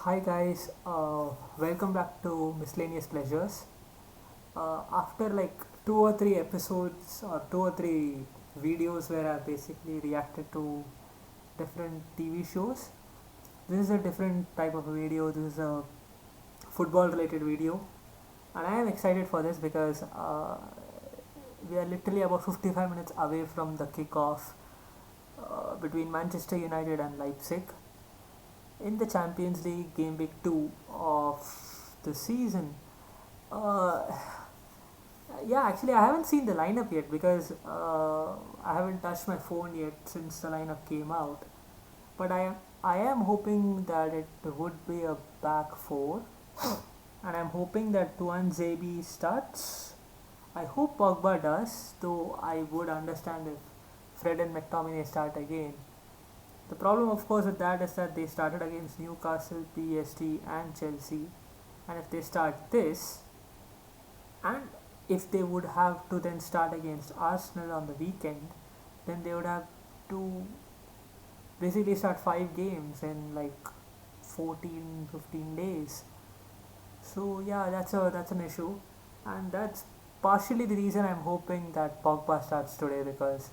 Hi guys, welcome back to Miscellaneous Pleasures. After like two or three episodes or two or three videos where I basically reacted to different TV shows, this is a different type of a video. This is a football related video, and I am excited for this because we are literally about 55 minutes away from the kickoff between Manchester United and Leipzig in the Champions League game week 2 of the season. Uh, yeah, actually, I haven't seen the lineup yet because I haven't touched my phone yet since the lineup came out. But I am hoping that it would be a back four, and I'm hoping that Tuan Zebi starts. I hope Pogba does, though I would understand if Fred and McTominay start again. The problem, of course, with that is that they started against Newcastle, PSG, and Chelsea, and if they start this, and if they would have to then start against Arsenal on the weekend, then they would have to basically start 5 games in like 14, 15 days. So yeah, that's an issue, and that's partially the reason I'm hoping that Pogba starts today because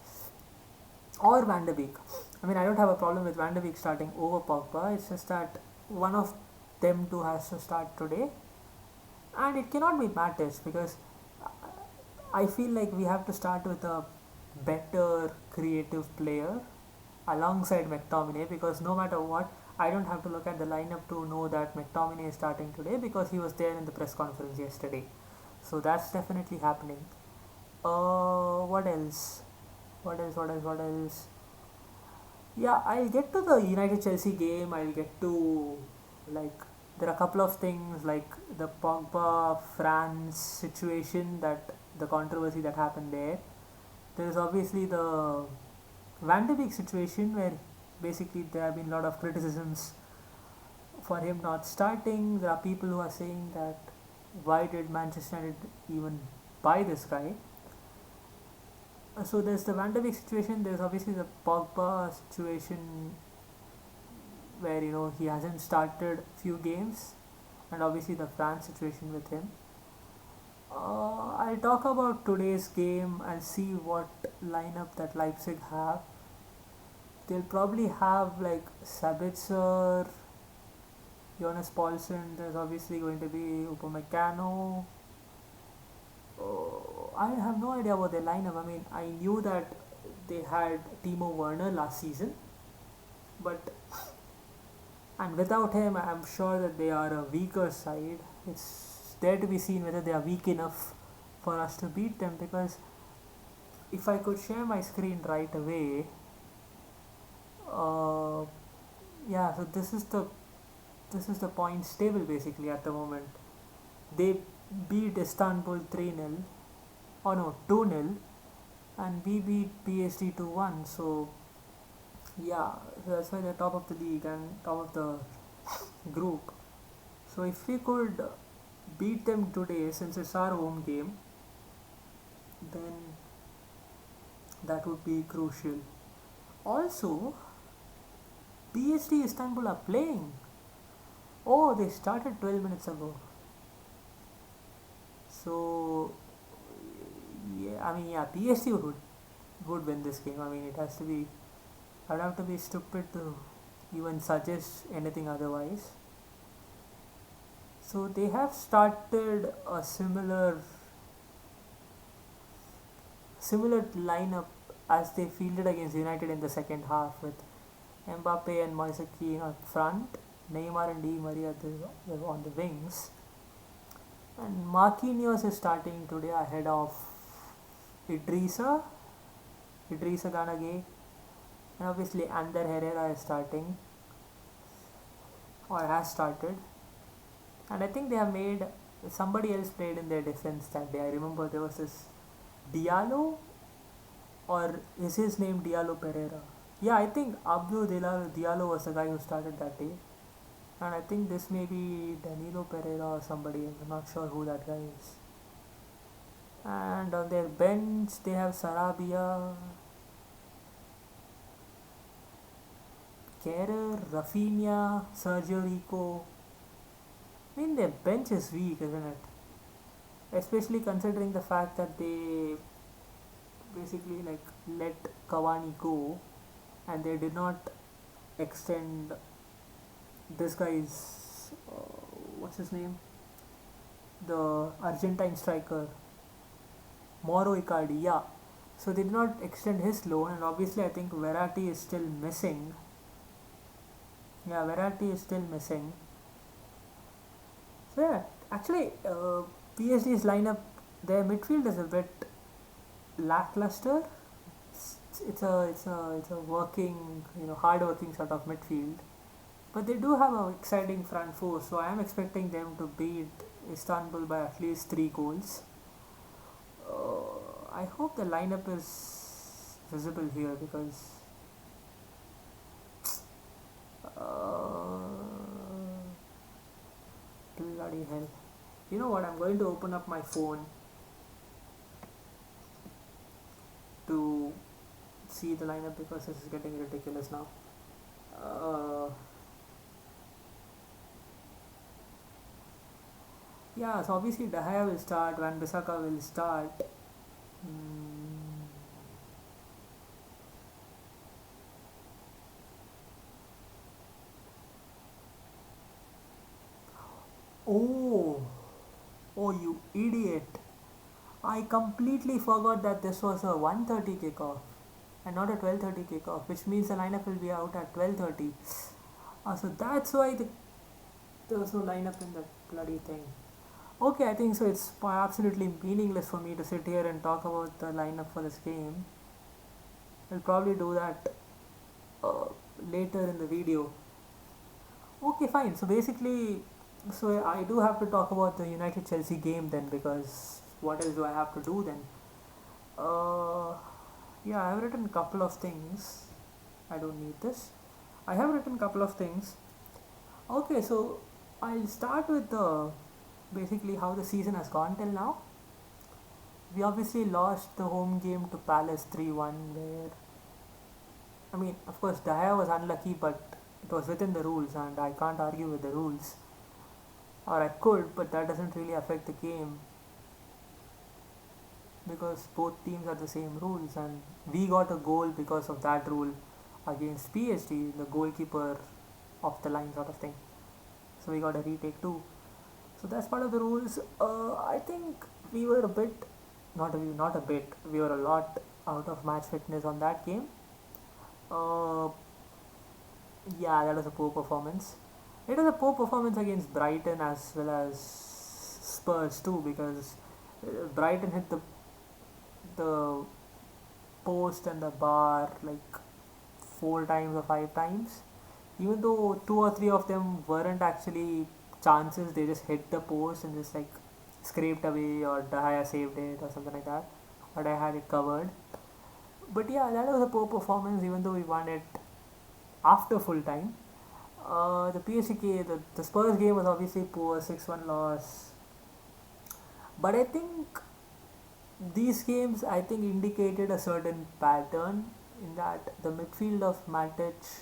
or Van de Beek. I mean, I don't have a problem with Van de Beek starting over Pogba. It's just that one of them two has to start today, and it cannot be Matters because I feel like we have to start with a better creative player alongside McTominay because no matter what, I don't have to look at the lineup to know that McTominay is starting today because he was there in the press conference yesterday. So that's definitely happening. What else? What else? Yeah, I'll get to the United Chelsea game. I'll get to like there are a couple of things like the Pogba-France situation, that the controversy that happened there. There is obviously the Van de Beek situation where basically there have been a lot of criticisms for him not starting. There are people who are saying that why did Manchester United even buy this guy? So there's the Van de Beek situation. There's obviously the Pogba situation where he hasn't started few games, and obviously the France situation with him. I'll talk about today's game and see what lineup that Leipzig have. They'll probably have like Sabitzer, Jonas Paulsen. There's obviously going to be Upamecano. I have no idea about their lineup. I mean, I knew that they had Timo Werner last season, but and without him, I'm sure that they are a weaker side. It's there to be seen whether they are weak enough for us to beat them. Because if I could share my screen right away, uh, yeah. So this is the points table basically at the moment. They beat Istanbul 3-0. Oh no, 2-0, and we beat PSG 2-1. So yeah, so that's why they're top of the league and top of the group. So if we could beat them today, since it's our home game, then that would be crucial. Also, PSG Istanbul are playing. Oh, they started 12 minutes ago. So yeah, I mean, yeah, PSG would win this game. I mean, it has to be. I'd have to be stupid to even suggest anything otherwise. So they have started a similar lineup as they fielded against United in the second half, with Mbappe and Moise Kean up front, Neymar and Di Maria on the wings, and Marquinhos is starting today ahead of Idrissa, Idrissa Ganage, and obviously Ander Herrera is starting or has started. And I think they have made somebody else played in their defense that day. I remember there was this Diallo, or is his name Diallo Pereira? Yeah, I think Abdul Diallo was the guy who started that day. And I think this may be Danilo Pereira or somebody. I'm not sure who that guy is. And on their bench, they have Sarabia, Kerr, Rafinha, Sergio Rico, I mean, their bench is weak, isn't it? Especially considering the fact that they basically like let Cavani go and they did not extend this guy's what's his name, the Argentine striker Mauro Icardi. Yeah, so they did not extend his loan, and obviously I think Verratti is still missing. Yeah, Verratti is still missing. So yeah, actually, PSG's lineup, their midfield is a bit lackluster. It's a working, hard working sort of midfield. But they do have an exciting front four, so I am expecting them to beat Istanbul by at least 3 goals. I hope the lineup is visible here because uh, bloody hell. You know what? I'm going to open up my phone to see the lineup because this is getting ridiculous now. Yeah, so obviously De Gea will start, Van Bissaka will start. Mm. Oh, oh, you idiot! I completely forgot that this was a 1:30 kickoff and not a 12:30 kickoff, which means the lineup will be out at 12:30. So that's why there was no lineup in that bloody thing. Okay, I think so. It's absolutely meaningless for me to sit here and talk about the lineup for this game. I'll probably do that uh, later in the video. Okay, fine. So basically, so I do have to talk about the United Chelsea game then, because what else do I have to do then? Uh, yeah, I have written a couple of things. I don't need this. I have written a couple of things. Okay, so I'll start with the basically how the season has gone till now. We obviously lost the home game to Palace 3-1, where I mean, of course, Daya was unlucky, but it was within the rules, and I can't argue with the rules. Or I could, but that doesn't really affect the game because both teams are the same rules, and we got a goal because of that rule against PSG, the goalkeeper off the line sort of thing. So we got a retake too. So that's part of the rules. I think we were a bit, not a bit, we were a lot out of match fitness on that game. Uh, yeah, that was a poor performance. It was a poor performance against Brighton as well as Spurs too, because Brighton hit the post and the bar like 4 times or 5 times. Even though 2 or 3 of them weren't actually chances, they just hit the post and just like scraped away, or Dahaya saved it or something like that, or I had it covered. But yeah, that was a poor performance, even though we won it after full time. The PSG, the Spurs game was obviously poor, 6-1 loss. But I think these games, I think, indicated a certain pattern in that the midfield of Matic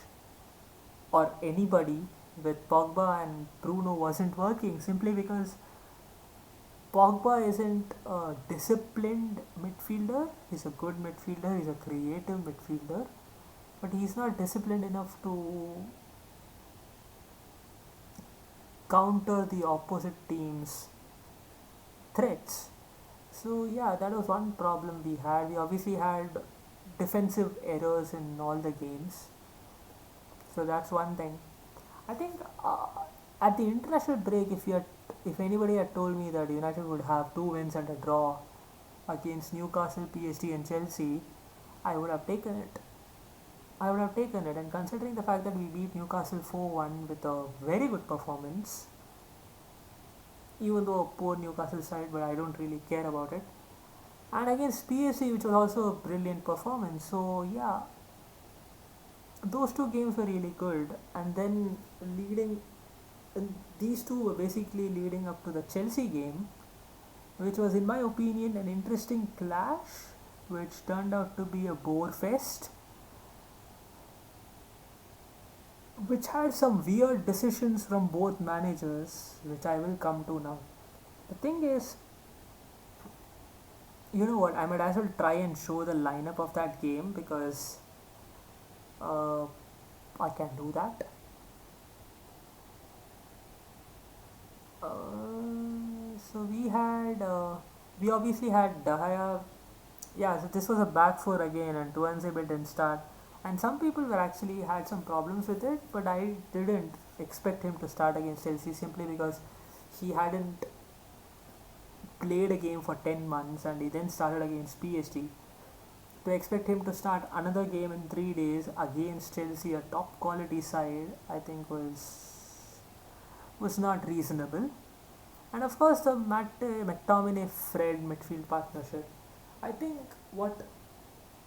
or anybody with Pogba and Bruno wasn't working, simply because Pogba isn't a disciplined midfielder. He's a good midfielder, he's a creative midfielder, but he's not disciplined enough to counter the opposite team's threats. So yeah, that was one problem we had. We obviously had defensive errors in all the games. So that's one thing. I think at the international break, if anybody had told me that United would have 2 wins and a draw against Newcastle, PSG, and Chelsea, I would have taken it. I would have taken it, and considering the fact that we beat Newcastle 4-1 with a very good performance, even though a poor Newcastle side, but I don't really care about it. And against PSG, which was also a brilliant performance. So yeah, those 2 games were really good, and then leading, and these two were basically leading up to the Chelsea game, which was, in my opinion, an interesting clash, which turned out to be a bore fest. which had some weird decisions from both managers, which I will come to now. The thing is, you know what? I might as well try and show the lineup of that game because uh, I can do that. So we obviously had Dahaya. Yeah, so this was a back four again, and Tuanzebe didn't start. And some people were actually had some problems with it, but I didn't expect him to start against Chelsea simply because he hadn't played a game for 10 months and he then started against PSG. To expect him to start another game in 3 days against Chelsea, a top quality side, I think was not reasonable. And of course, the McTominay Fred midfield partnership. I think what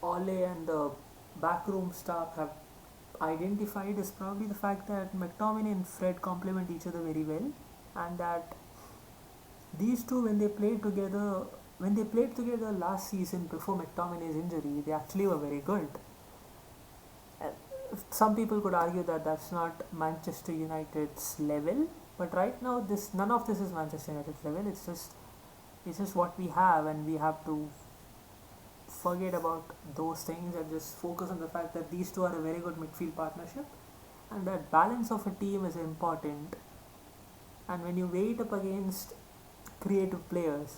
Ole and the backroom staff have identified is probably the fact that McTominay and Fred complement each other very well, and that these two, when they played together last season before McTominay's injury, they actually were very good. Uh, Some people could argue that that's not Manchester United's level, but right now, this none of this is Manchester United's level. It's just what we have, and we have to forget about those things and just focus on the fact that these two are a very good midfield partnership, and that balance of a team is important. And when you weigh it up against creative players,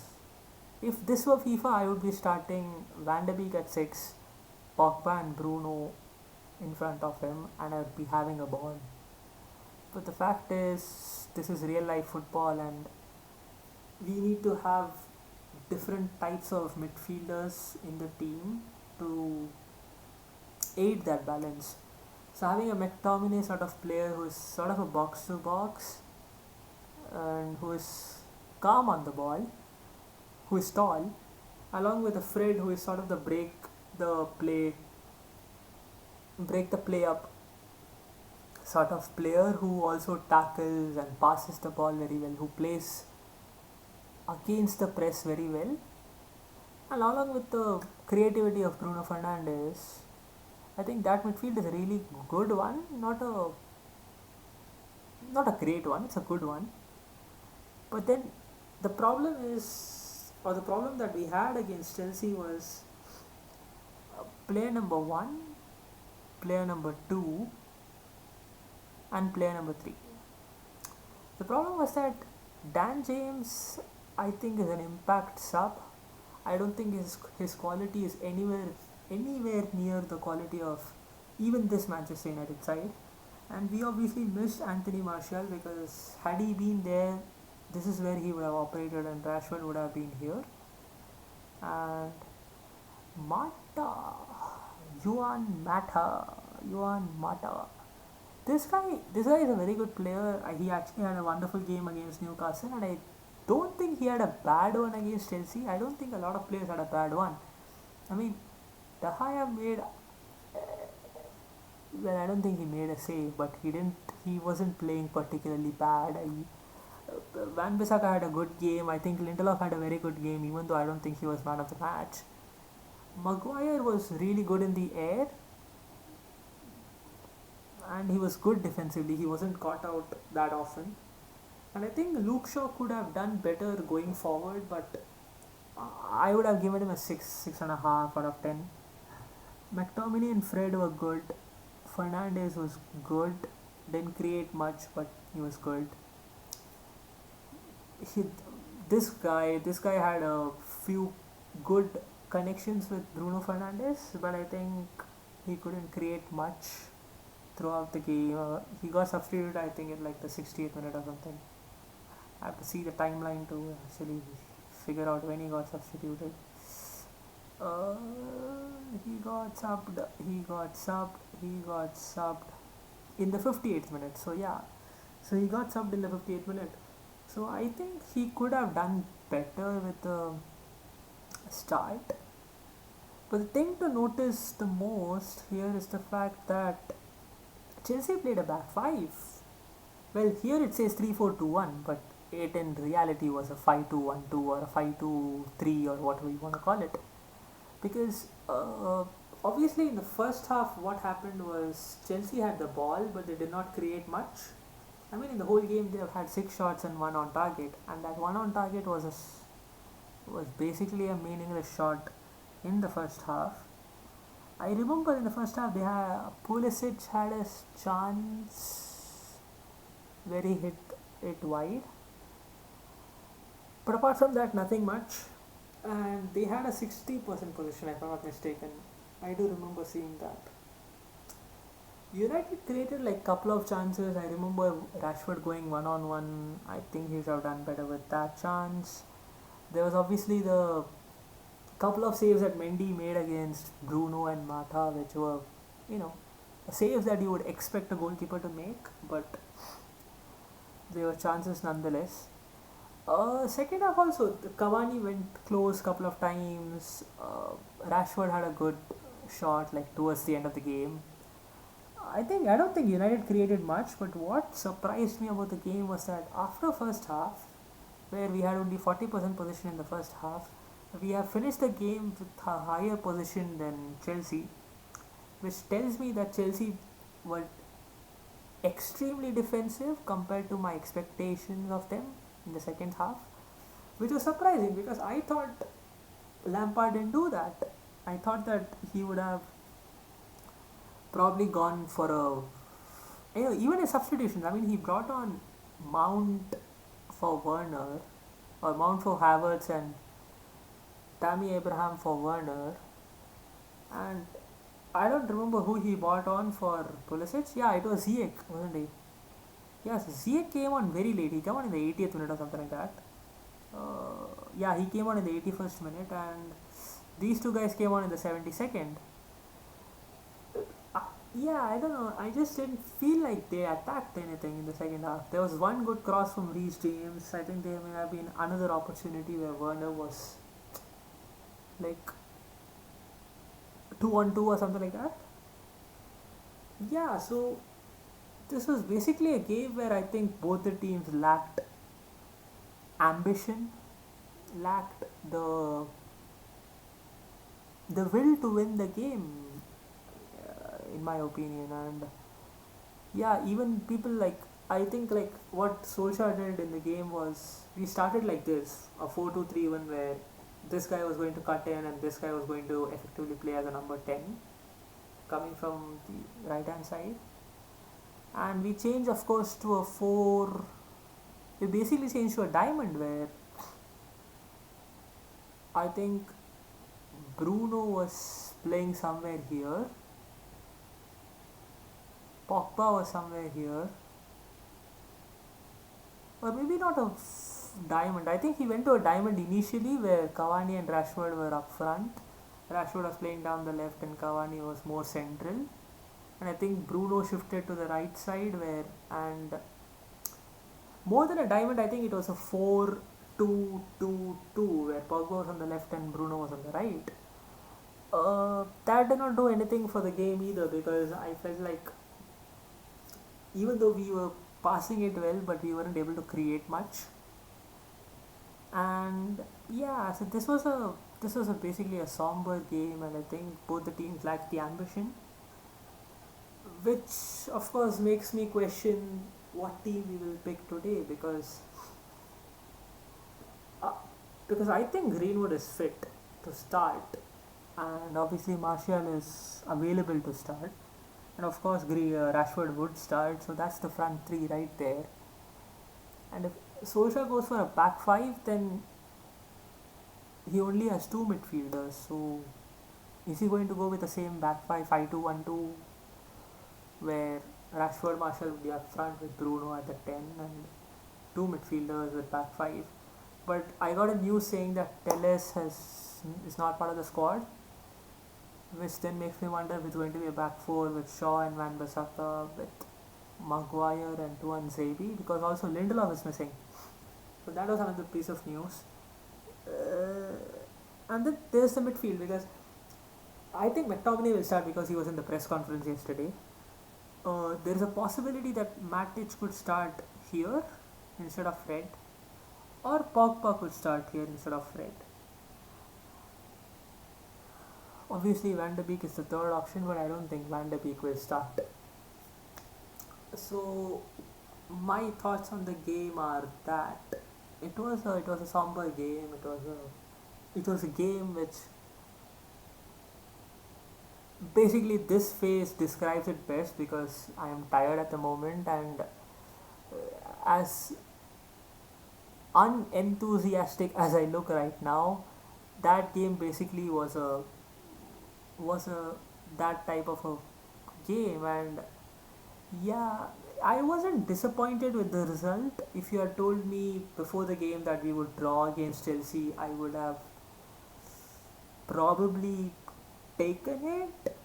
if this were FIFA, I would be starting Van de Beek at 6, Pogba and Bruno in front of him, and I'd be having a ball. But the fact is, this is real life football, and we need to have different types of midfielders in the team to aid that balance. So having a McTominay sort of player who is sort of a box to box and who is calm on the ball, who is tall, along with a Fred who is sort of the play break the play up sort of player who also tackles and passes the ball very well, who plays against the press very well, and along with the creativity of Bruno Fernandes, I think that midfield is a really good one, not a great one, it's a good one. But then the problem is, or the problem that we had against Chelsea was player number one, player number two, and player number three. The problem was that Dan James, I think, is an impact sub. I don't think his quality is anywhere near the quality of even this Manchester United side. And we obviously missed Anthony Martial because had he been there, this is where he would have operated, and Rashford would have been here. And Mata, Juan Mata. This guy is a very good player. He actually had a wonderful game against Newcastle, and I don't think he had a bad one against Chelsea. I don't think a lot of players had a bad one. I mean, De Gea made, well, I don't think he made a save, but he didn't. He wasn't playing particularly bad. Van Bissaka had a good game. I think Lindelof had a very good game, even though I don't think he was man of the match. Maguire was really good in the air, and he was good defensively. He wasn't caught out that often. And I think Luke Shaw could have done better going forward, but I would have given him a 6.5 out of 10. McTominay and Fred were good. Fernandes was good. Didn't create much, but he was good. He, this guy had a few good connections with Bruno Fernandes, but I think he couldn't create much throughout the game. He got substituted, I think, in like the 60th minute or something. I have to see the timeline to actually figure out when he got substituted. Uh, he got subbed in the 58th minute. So yeah, so he got subbed in the 58th minute. So I think he could have done better with the start. But the thing to notice the most here is the fact that Chelsea played a back five. Well, here it says 3-4-2-1, but it in reality was a 5-2-1-2 or a 5-2-3 or whatever you want to call it. Because obviously in the first half, what happened was Chelsea had the ball, but they did not create much. I mean, in the whole game, they've had 6 shots and one on target, and that one on target was basically a meaningless shot in the first half. I remember in the first half, they had Pulisic had a chance where he hit it wide, but apart from that, nothing much. And they had a 60% position, if I'm not mistaken. I do remember seeing that. United created like couple of chances. I remember Rashford going one on one. I think he should have done better with that chance. There was obviously the couple of saves that Mendy made against Bruno and Mata, which were, you know, saves that you would expect a goalkeeper to make, but they were chances nonetheless. Second half also, the Cavani went close couple of times. Rashford had a good shot like towards the end of the game. I don't think United created much, but what surprised me about the game was that after first half, where we had only 40% possession in the first half, we have finished the game with a higher position than Chelsea, which tells me that Chelsea were extremely defensive compared to my expectations of them in the second half, which was surprising because I thought Lampard didn't do that. I thought that he would have probably gone for even a substitution. I mean, he brought on Mount for Werner, or Mount for Havertz and Tammy Abraham for Werner, and I don't remember who he brought on for Pulisic. Yeah, it was Ziyech, wasn't he? Yes, Ziyech came on very late. He came on in the 80th minute or something like that. Yeah, he came on in the 81st minute, and these two guys came on in the 72nd. Yeah, I don't know. I just didn't feel like they attacked anything in the second half. There was one good cross from Reece James. I think there may have been another opportunity where Werner was like 2-on-2 or something like that. Yeah, so this was basically a game where I think both the teams lacked ambition, lacked the will to win the game, in my opinion. And yeah, even people like, I think like what Solskjaer did in the game was, we started like this, a 4-2-3-1, where this guy was going to cut in and this guy was going to effectively play as a number 10 coming from the right hand side. And we changed, of course, to a 4. We basically changed to a diamond where I think Bruno was playing somewhere here, Pogba was somewhere here, or maybe not a diamond. I think he went to a diamond initially where Cavani and Rashford were up front. Rashford was playing down the left and Cavani was more central. And I think Bruno shifted to the right side and more than a diamond, I think it was a 4-2-2-2 where Pogba was on the left and Bruno was on the right. That did not do anything for the game either, because I felt like even though we were passing it well, but we weren't able to create much. And yeah, so this was basically a somber game, and I think both the teams lacked the ambition, which of course makes me question what team we will pick today, uh, because I think Greenwood is fit to start, and obviously Martial is available to start, and of course Rashford would start, so that's the front three right there. And if Solskjaer goes for a back five, then he only has two midfielders. So is he going to go with the same back five, 5-2-1-2, where Rashford, Martial would be up front with Bruno at the 10 and two midfielders with back five? But I got a news saying that Telles is not part of the squad, which then makes me wonder if it's going to be a back four with Shaw and Van Bissaka, with Maguire and Tuan Zabi, because also Lindelof is missing. So that was another piece of news. And then there's the midfield, because I think McTominay will start because he was in the press conference yesterday. There is a possibility that Matic could start here instead of Fred, or Pogba could start here instead of Fred. Obviously, Van de Beek is the third option, but I don't think Van de Beek will start. So, my thoughts on the game are that it was a somber game. It was a game which basically this phase describes it best because I am tired at the moment, and as unenthusiastic as I look right now, that game basically was a that type of a game. And yeah, I wasn't disappointed with the result. If you had told me before the game that we would draw against Chelsea, I would have probably taken it.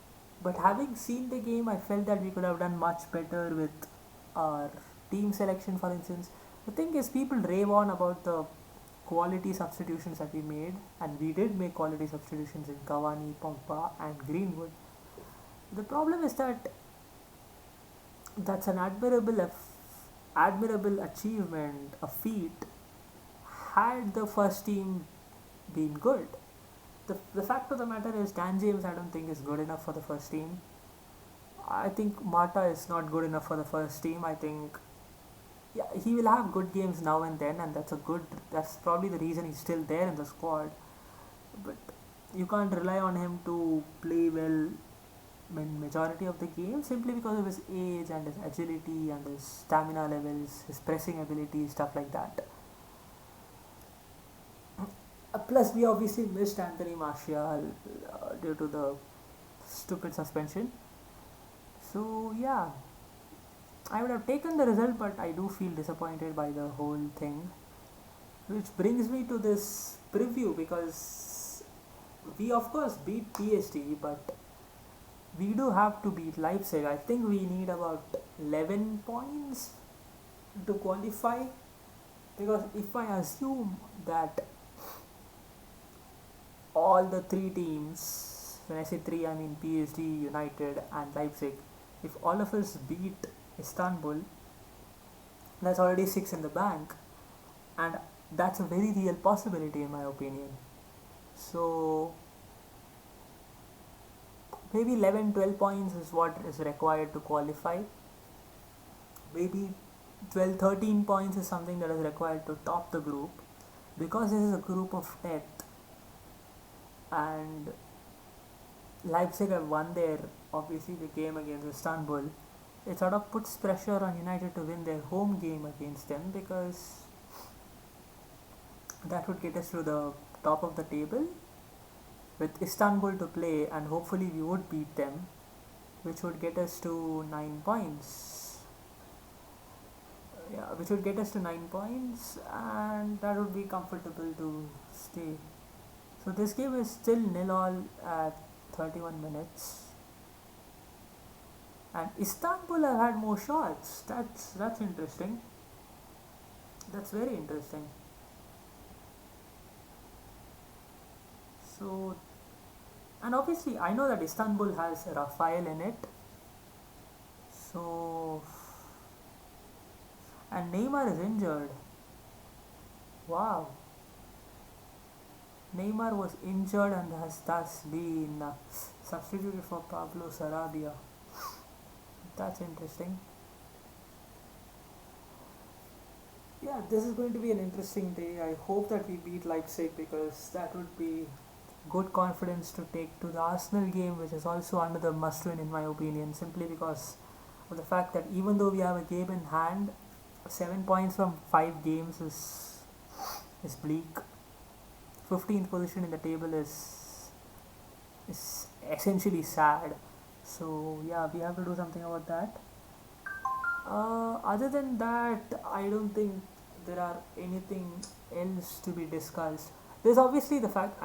But having seen the game, I felt that we could have done much better with our team selection, for instance. The thing is, people rave on about the quality substitutions that we made, and we did make quality substitutions in Cavani, Pogba, and Greenwood. The problem is that that's an admirable achievement, a feat, had the first team been good. The fact of the matter is, Dan James, I don't think, is good enough for the first team. I think Mata is not good enough for the first team. I think, yeah, he will have good games now and then, and that's probably the reason he's still there in the squad. But you can't rely on him to play well in majority of the game simply because of his age and his agility and his stamina levels, his pressing ability, stuff like that. Plus, we obviously missed Anthony Martial due to the stupid suspension. So yeah, I would have taken the result, but I do feel disappointed by the whole thing. Which brings me to this preview, because we of course beat PSG, but we do have to beat Leipzig. I think we need about 11 points to qualify, because if I assume that all the three teams, when I say three, I mean PSG, United, and Leipzig, if all of us beat Istanbul, that's already six in the bank, and that's a very real possibility in my opinion. So maybe 11, 12 points is what is required to qualify. Maybe 12, 13 points is something that is required to top the group, because this is a group of death, and Leipzig have won their, obviously, the game against Istanbul. It sort of puts pressure on United to win their home game against them, because that would get us to the top of the table with Istanbul to play, and hopefully we would beat them, which would get us to 9 points. Yeah, which would get us to 9 points, and that would be comfortable to stay. So this game is still nil all at 31 minutes, and Istanbul have had more shots. That's interesting. That's very interesting. So, and obviously I know that Istanbul has Rafael in it. So, and Neymar is injured. Wow. Neymar was injured and has thus been substituted for Pablo Sarabia. That's interesting. Yeah, this is going to be an interesting day. I hope that we beat Leipzig, because that would be good confidence to take to the Arsenal game, which is also another must win in my opinion, simply because of the fact that even though we have a game in hand, 7 points from 5 games is bleak. 15th position in the table is essentially sad. So yeah, we have to do something about that. Other than that, I don't think there are anything else to be discussed. There's obviously the fact,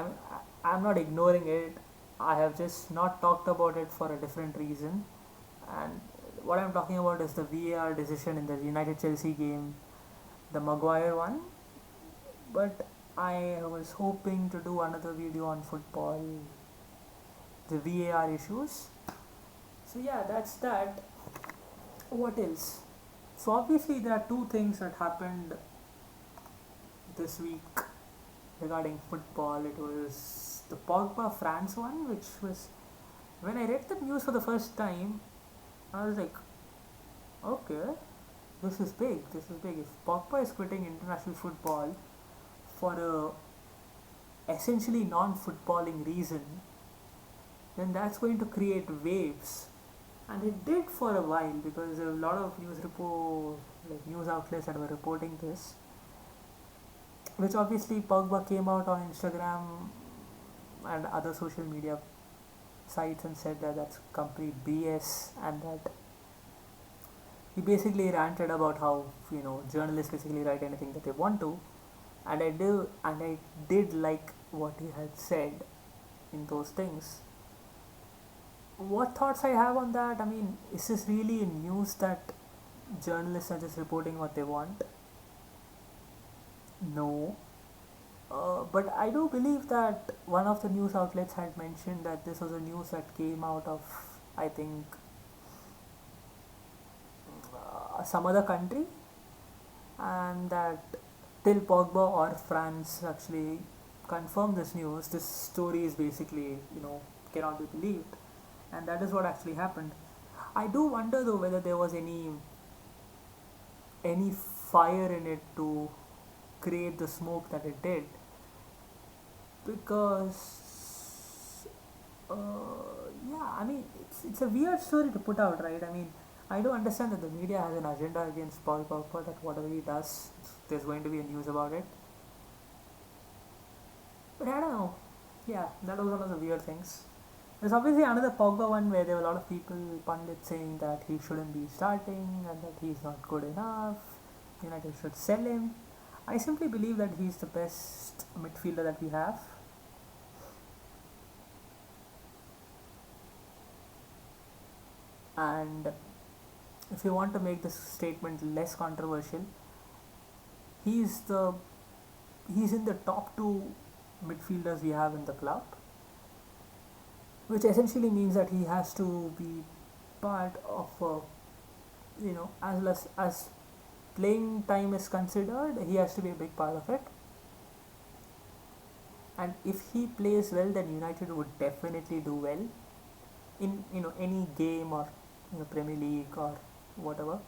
I'm not ignoring it. I have just not talked about it for a different reason. And what I'm talking about is the VAR decision in the United Chelsea game, the Maguire one. But I was hoping to do another video on football, the VAR issues. So yeah, that's that. What else? So obviously there are two things that happened this week regarding football. It was the Pogba-France one, which was when I read the news for the first time, I was like, okay, this is big. This is big. If Pogba is quitting international football for a essentially non-footballing reason, then that's going to create waves. And it did for a while because a lot of news outlets that were reporting this, which obviously Pogba came out on Instagram and other social media sites and said that that's complete BS, and that he basically ranted about how journalists basically write anything that they want to, and I did like what he had said in those things. What thoughts I have on that? I mean, is this really news that journalists are just reporting what they want? No. But I do believe that one of the news outlets had mentioned that this was a news that came out of, I think, some other country, and that till Pogba or France actually confirm this news, this story is basically, cannot be believed. And that is what actually happened. I do wonder though whether there was any fire in it to create the smoke that it did, because yeah, I mean, it's a weird story to put out, right? I mean, I do understand that the media has an agenda against Paul Pogba, that whatever he does, there's going to be a news about it. But I don't know. Yeah, that was one of the weird things. There's obviously another Pogba one where there were a lot of people, pundits, saying that he shouldn't be starting and that he's not good enough. United should sell him. I simply believe that he's the best midfielder that we have. And if you want to make this statement less controversial, he's the he's in the top two midfielders we have in the club, which essentially means that he has to be part of as playing time is considered, he has to be a big part of it. And if he plays well, then United would definitely do well in any game, or Premier League or whatever.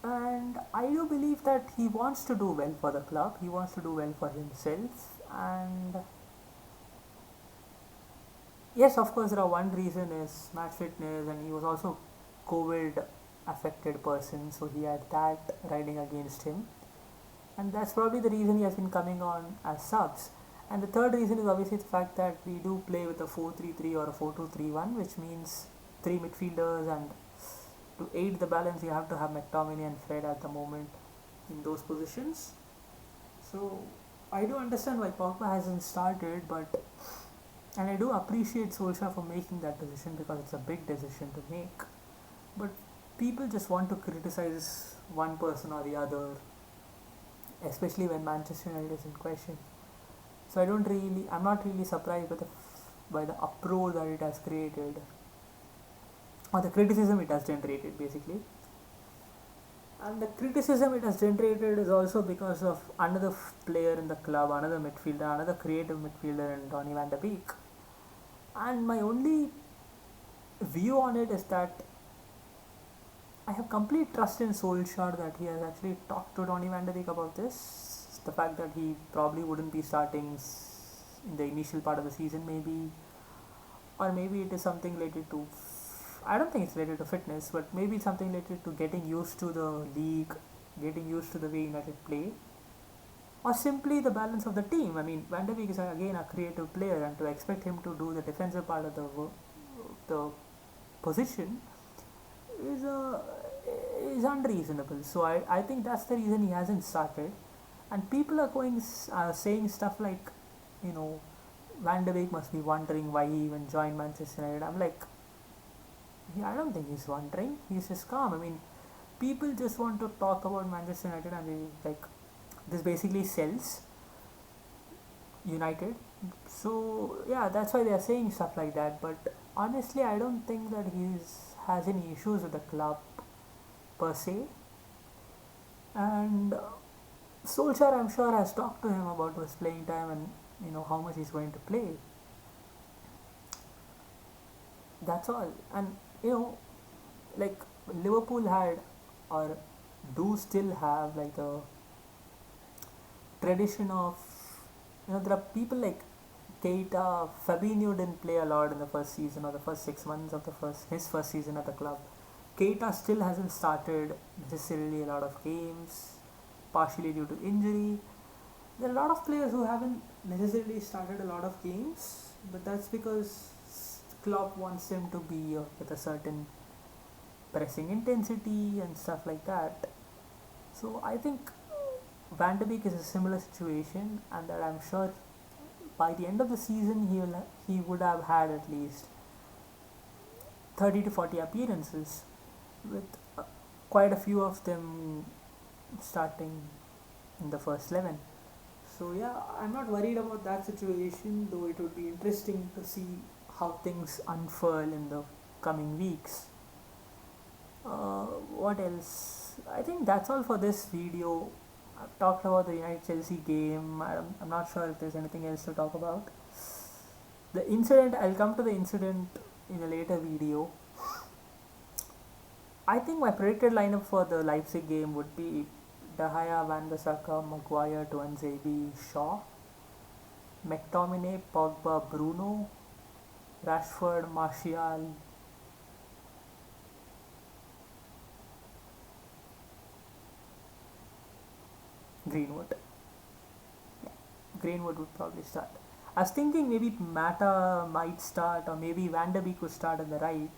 And I do believe that he wants to do well for the club, he wants to do well for himself. And yes, of course, there are one reason is match fitness, and he was also COVID affected person, so he had that riding against him, and that's probably the reason he has been coming on as subs. And the third reason is obviously the fact that we do play with a 4-3-3 or a 4-2-3-1, which means three midfielders, and to aid the balance, you have to have McTominay and Fred at the moment in those positions. So I do understand why Pogba hasn't started, and I do appreciate Solskjaer for making that decision, because it's a big decision to make. But people just want to criticize one person or the other, especially when Manchester United is in question. So I'm not really surprised by the uproar that it has created, or the criticism it has generated, basically. And the criticism it has generated is also because of another player in the club, another midfielder, another creative midfielder, in Donny van de Beek. And my only view on it is that I have complete trust in Solskjaer, that he has actually talked to Donny van de Beek about this. The fact that he probably wouldn't be starting in the initial part of the season, maybe, or maybe it is something related to, I don't think it's related to fitness, but maybe it's something related to getting used to the league, getting used to the way United play, or simply the balance of the team. I mean, Van de Beek is again a creative player, and to expect him to do the defensive part of the position is unreasonable. So I think that's the reason he hasn't started. And people are saying stuff like, Van de Beek must be wondering why he even joined Manchester United. I'm like, I don't think he's wondering. He's just calm. I mean, people just want to talk about Manchester United, and this basically sells United. So yeah, that's why they are saying stuff like that. But honestly, I don't think that he has any issues with the club per se. And Solskjaer, I'm sure, has talked to him about his playing time, and how much he's going to play. That's all. And you know like Liverpool had, or do still have, like the tradition of, there are people like Keita. Fabinho didn't play a lot in the first season, or the first 6 months of the first his first season at the club. Keita still hasn't started necessarily a lot of games, partially due to injury. There are a lot of players who haven't necessarily started a lot of games, but that's because Klopp wants them to be with a certain pressing intensity and stuff like that. So I think Van de Beek is a similar situation, and that I'm sure by the end of the season he would have had at least 30 to 40 appearances, with quite a few of them starting in the first 11. So yeah, I'm not worried about that situation, though it would be interesting to see how things unfurl in the coming weeks. What else? I think that's all for this video. I've talked about the United Chelsea game. I'm not sure if there's anything else to talk about. The incident, I'll come to the incident in a later video. I think my predicted lineup for the Leipzig game would be De Gea, Van Bissaka, Maguire, Tuanzebe, Shaw, McTominay, Pogba, Bruno, Rashford, Martial, Greenwood. Yeah, Greenwood would probably start. I was thinking maybe Mata might start, or maybe Van der Beek would start on the right,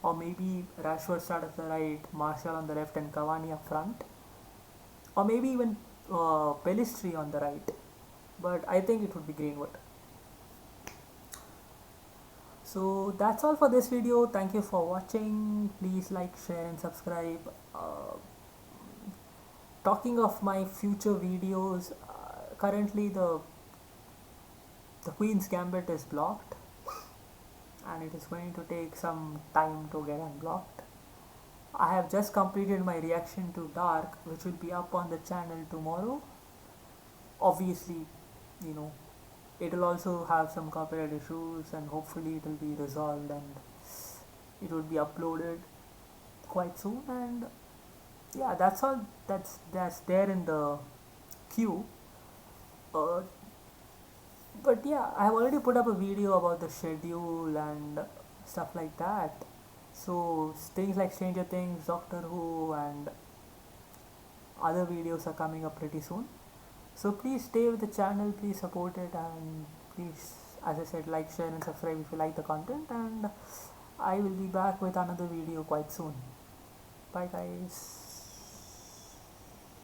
or maybe Rashford start at the right, Martial on the left, and Cavani up front, or maybe even Pellistri on the right. But I think it would be Greenwood. So that's all for this video. Thank you for watching. Please like, share, and subscribe. Talking of my future videos, currently the Queen's Gambit is blocked, and it is going to take some time to get unblocked. I have just completed my reaction to Dark, which will be up on the channel tomorrow. Obviously, you know, it will also have some copyright issues, and hopefully it will be resolved and it will be uploaded quite soon. And yeah, that's all. That's there in the queue. Uh, but yeah, I have already put up a video about the schedule and stuff like that. So things like Stranger Things, Doctor Who, and other videos are coming up pretty soon. So please stay with the channel, please support it, and please, as I said, like, share, and subscribe if you like the content. And I will be back with another video quite soon. Bye guys.